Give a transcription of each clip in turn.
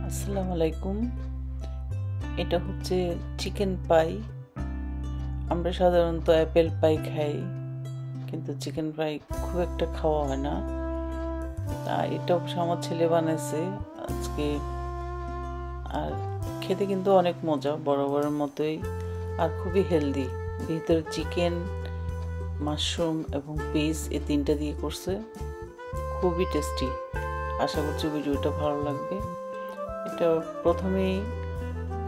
আসসালামু আলাইকুম। এটা হচ্ছে চিকেন পাই। আমরা সাধারণত অ্যাপেল পাই খাই, কিন্তু চিকেন পাই খুব একটা খাওয়া হয় না। এটা অবশ্য আমার ছেলে বানাইছে আজকে। আর খেতে কিন্তু অনেক মজা, বরাবরের মতোই, আর খুবই হেলদি। ভিতরে চিকেন, মাশরুম এবং পিস এই তিনটা দিয়ে করছে, খুবই টেস্টি। আশা করছি ভিডিওটা ভালো লাগবে। এটা প্রথমেই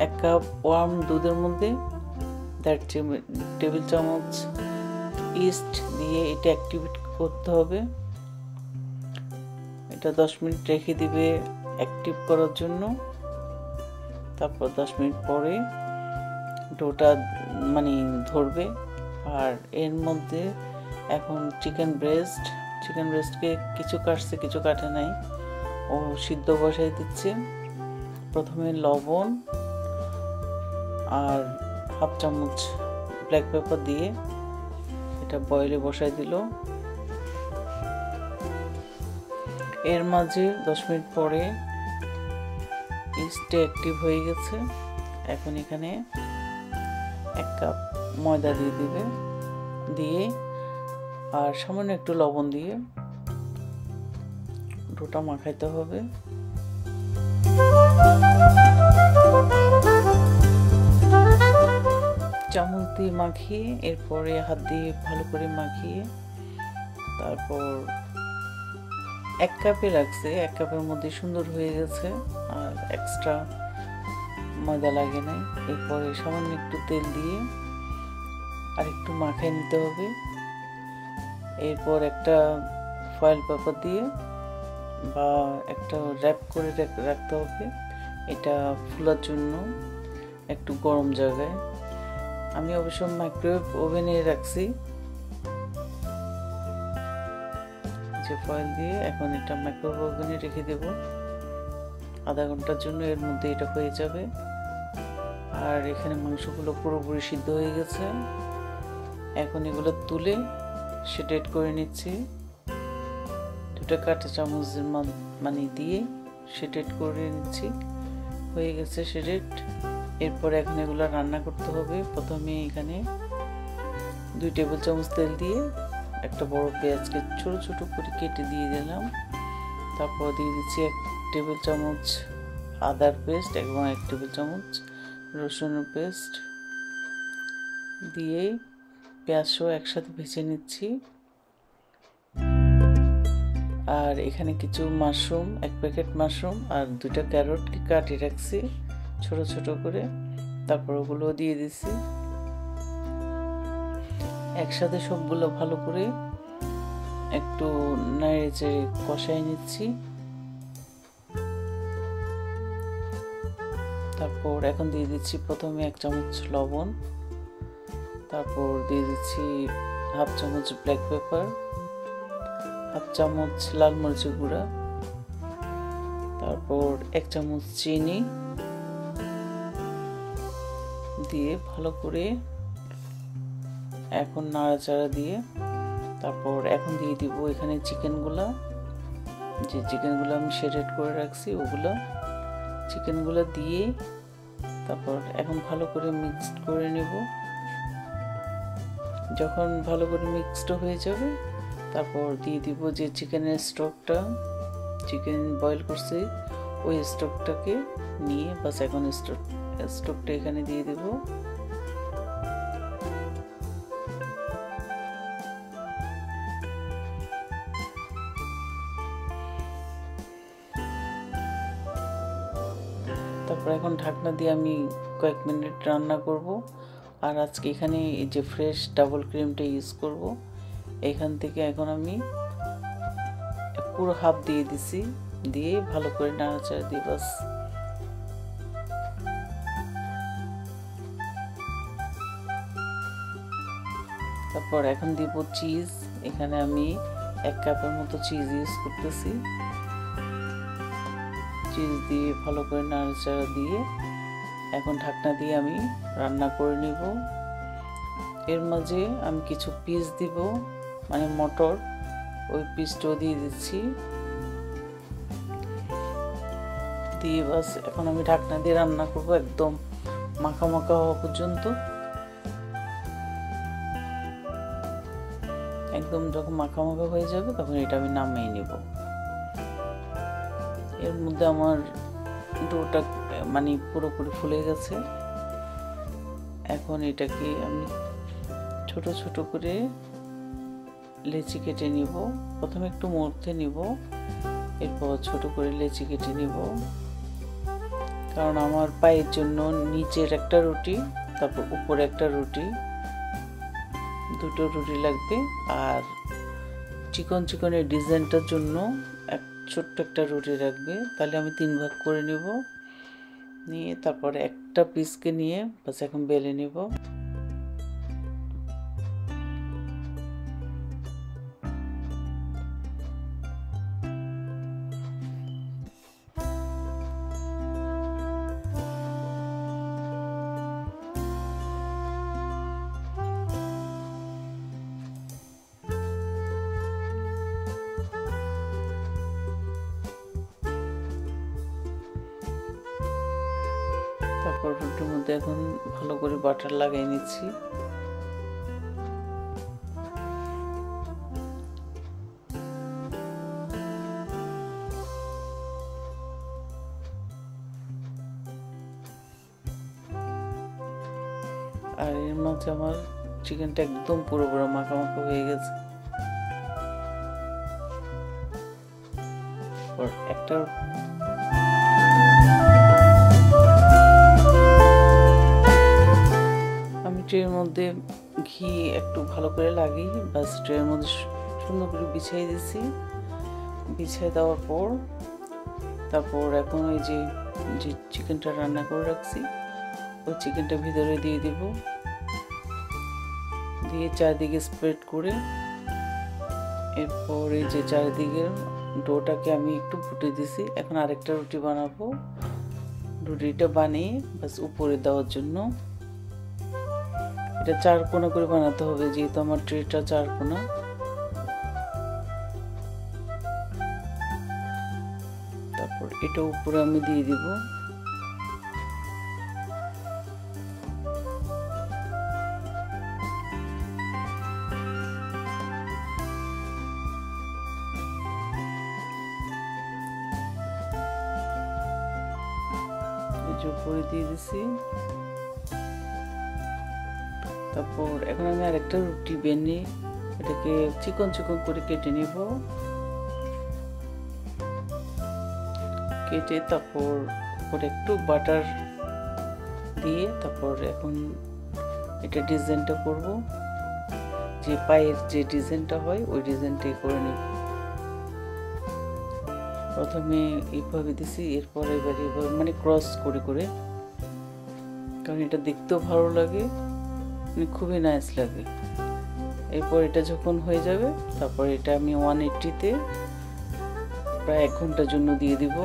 1 কাপ ওয়ার্ম দুধের মধ্যে 1.5 টেবিল চামচ ইস্ট দিয়ে এটা অ্যাক্টিভেট করতে হবে। এটা 10 মিনিট রেখে দিবে অ্যাক্টিভ করার জন্য। তারপর 10 মিনিট পরে ডোটা ধরবে। আর এর মধ্যে এখন চিকেন ব্রেস্টকে কিছু কাটছে, কিছু কাটে নাই, ও সিদ্ধ বসাই দিচ্ছে। প্রথমে লবণ আর হাফ চামচ ব্ল্যাক পেপার দিয়ে এটা বয়েলে বসাই দিল। এর মাঝে 10 মিনিট পরে ইস্টে অ্যাক্টিভ হয়ে গেছে। এখন এখানে 1 কাপ ময়দা দিয়ে দিবে, দিয়ে আর সামান্য একটু লবণ দিয়ে ডোটা মাখাইতে হবে। চামচ দিয়ে মাখিয়ে, এরপরে হাত দিয়ে ভালো করে মাখিয়ে, তারপর 1 কাপে রাখছে। 1 কাপের মধ্যে সুন্দর হয়ে গেছে, আর এক্সট্রা ময়দা লাগে নাই। এরপরে সামান্য একটু তেল দিয়ে আর একটু মাখিয়ে নিতে হবে। এরপর একটা ফয়েল পেপার দিয়ে বা একটা র্যাপ করে রাখতে হবে, এটা ফুলার জন্য একটু গরম জায়গায়। আমি অবশ্য মাইক্রোওয়েভ ওভেনে রাখছি যে ফয়েল দিয়ে। এখন এটা মাইক্রোওয়েভ ওভেনে রেখে দেব আধা ঘন্টার জন্য। এর মধ্যে এটা হয়ে যাবে। আর এখানে মাংসগুলো পুরোপুরি সিদ্ধ হয়ে গেছে। এখন এগুলো তুলে সেটেট করে নিচ্ছি। 2টা কাঁটা চামচের দিয়ে সেটেট করে নিচ্ছি। হয়ে গেছে সেটেট। এরপর এখন এগুলো রান্না করতে হবে। প্রথমে এখানে 2 টেবিল চামচ তেল দিয়ে একটা বড় পেঁয়াজকে ছোট ছোট করে কেটে দিয়ে দিলাম। তারপর দিয়ে দিচ্ছি 1 টেবিল চামচ আদার পেস্ট এবং 1 টেবিল চামচ রসুনের পেস্ট দিয়ে পেঁয়াজ সহ একসাথে ভেজে নিচ্ছি। আর এখানে কিছু মাশরুম, 1 প্যাকেট মাশরুম আর 2টা ক্যারটকে কাটে রাখছি ছোট ছোট করে। তারপর ওগুলো দিয়ে দিচ্ছি। একসাথে সবগুলো ভালো করে একটু নেড়ে কষাই নিচ্ছি। তারপর এখন দিয়ে দিচ্ছি প্রথমে 1 চামচ লবণ, তারপর দিয়ে দিচ্ছি হাফ চামচ ব্ল্যাক পেপার, হাফ চামচ লাল মরিচের গুঁড়া, তারপর 1 চামচ চিনি দিয়ে ভালো করে এখন নাড়াচাড়া দিয়ে, তারপর এখন দিয়ে দিব এখানে চিকেনগুলো আমি সেটেট করে রাখছি, ওগুলো চিকেনগুলো দিয়ে তারপর এখন ভালো করে মিক্সড করে নেব। যখন ভালো করে মিক্সড হয়ে যাবে, তারপর দিয়ে দিব যে চিকেনের স্টকটা, চিকেন বয়েল করছি ওই স্টকটাকে নিয়ে, বাস এখন স্টকটা এখানে দিয়ে দেব। তারপর এখন ঢাকনা দিয়ে আমি কয়েক মিনিট রান্না করব। আর আজকে এখানে এই যে ফ্রেশ ডাবল ক্রিমটা ইউজ করব। এখান থেকে এখন আমি পুরো হাফ দিয়ে দিছি, দিয়ে ভালো করে নাড়াচাড়া দিয়ে বাস তারপর এখন দিব চিজ। এখানে আমি 1 কাপের মতো চিজ ইউজ করতেছি। চিজ দিয়ে ভালো করে নাড়াচাড়া দিয়ে এখন ঢাকনা দিয়ে আমি রান্না করে নিব। এর মাঝে আমি কিছু পিস দিব, মটর, ওই পিসটাও দিয়ে দিচ্ছি। দিয়ে বাস এখন আমি ঢাকনা দিয়ে রান্না করব একদম মাখা মাখা হওয়া পর্যন্ত। একদম যখন মাখা মাখা হয়ে যাবে তখন এটা আমি নামিয়ে নেব। এর মধ্যে আমার ডোটা মানে পুরোপুরি ফুলে গেছে। এখন এটাকে আমি ছোট ছোট করে লেচি কেটে নিব। প্রথমে একটু মধ্যে নিব, এরপর ছোট করে লেচি কেটে নিব। কারণ আমার পায়ের জন্য নিচের একটা রুটি, তারপর উপরে একটা রুটি, দুটো রুটি লাগবে। আর চিকন চিকনের ডিজাইনটার জন্য ছোট্ট একটা রুটি রাখবে। তাহলে আমি 3 ভাগ করে নেব, নিয়ে তারপরে একটা পিসকে নিয়ে বাস এখন বেলে নেব। তারপর রুটির মধ্যে এখন ভালো করে বাটার লাগিয়ে নিচ্ছি। আর এর মাঝে আমার চিকেনটা একদম পুরো মাখা মাখা হয়ে গেছে। একটা ট্রের মধ্যে ঘি একটু ভালো করে লাগিয়ে বাস ট্রের মধ্যে সুন্দর করে বিছিয়ে দিয়েছি। বিছিয়ে দেওয়ার পর তারপর এখন ওই যে চিকেনটা রান্না করে রাখছি ওই চিকেনটা ভিতরে দিয়ে দিব, দিয়ে চারদিকে স্প্রেড করে এরপর এই যে চারিদিকে ডোটাকে আমি একটু ফুটে দিছি। এখন আরেকটা রুটি বানাবো। রুটিটা বানিয়ে বাস উপরে দেওয়ার জন্য এটা 4 কোণা করে বানাতে হবে, যেহেতু আমার ট্রেটা 4 কোণা। তারপর এটা উপরে আমি দিয়ে দিব। উপরে দিয়ে দিছি। তারপর এখন আমি আরেকটা রুটি বেনে এটাকে চিকন চিকন করে কেটে নিব। কেটে তারপর উপরে একটু বাটার দিয়ে তারপর এখন এটা ডিজাইনটা করব। যে পায়ের যে ডিজাইনটা হয় ওই ডিজাইনটাই করে নেব। প্রথমে এইভাবে দিছি, এরপর এবার এইভাবে মানে ক্রস করে করে, কারণ এটা দেখতেও ভালো লাগে, মানে খুবই নাইস লাগে। এরপর এটা যখন হয়ে যাবে তারপর এটা আমি 180-তে প্রায় 1 ঘন্টার জন্য দিয়ে দিব।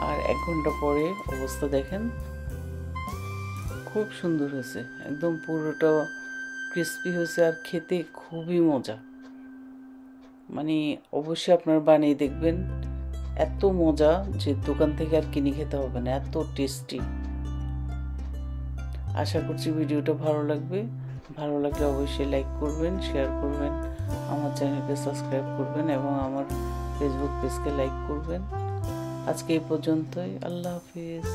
আর 1 ঘন্টা পরে অবস্থা দেখেন, খুব সুন্দর হয়েছে, একদম পুরোটা ক্রিস্পি হয়েছে আর খেতে খুবই মজা। মানে অবশ্যই আপনারা বানিয়ে দেখবেন, এত মজা যে দোকান থেকে আর কিনে খেতে হবে না, এত টেস্টি। আশা করছি ভিডিওটা ভালো লাগবে। ভালো লাগলে অবশ্যই লাইক করবেন, শেয়ার করবেন, আমার চ্যানেলকে সাবস্ক্রাইব করবেন এবং আমার ফেসবুক পেজকে লাইক করবেন। আজকে এই পর্যন্তই। আল্লাহ হাফিজ।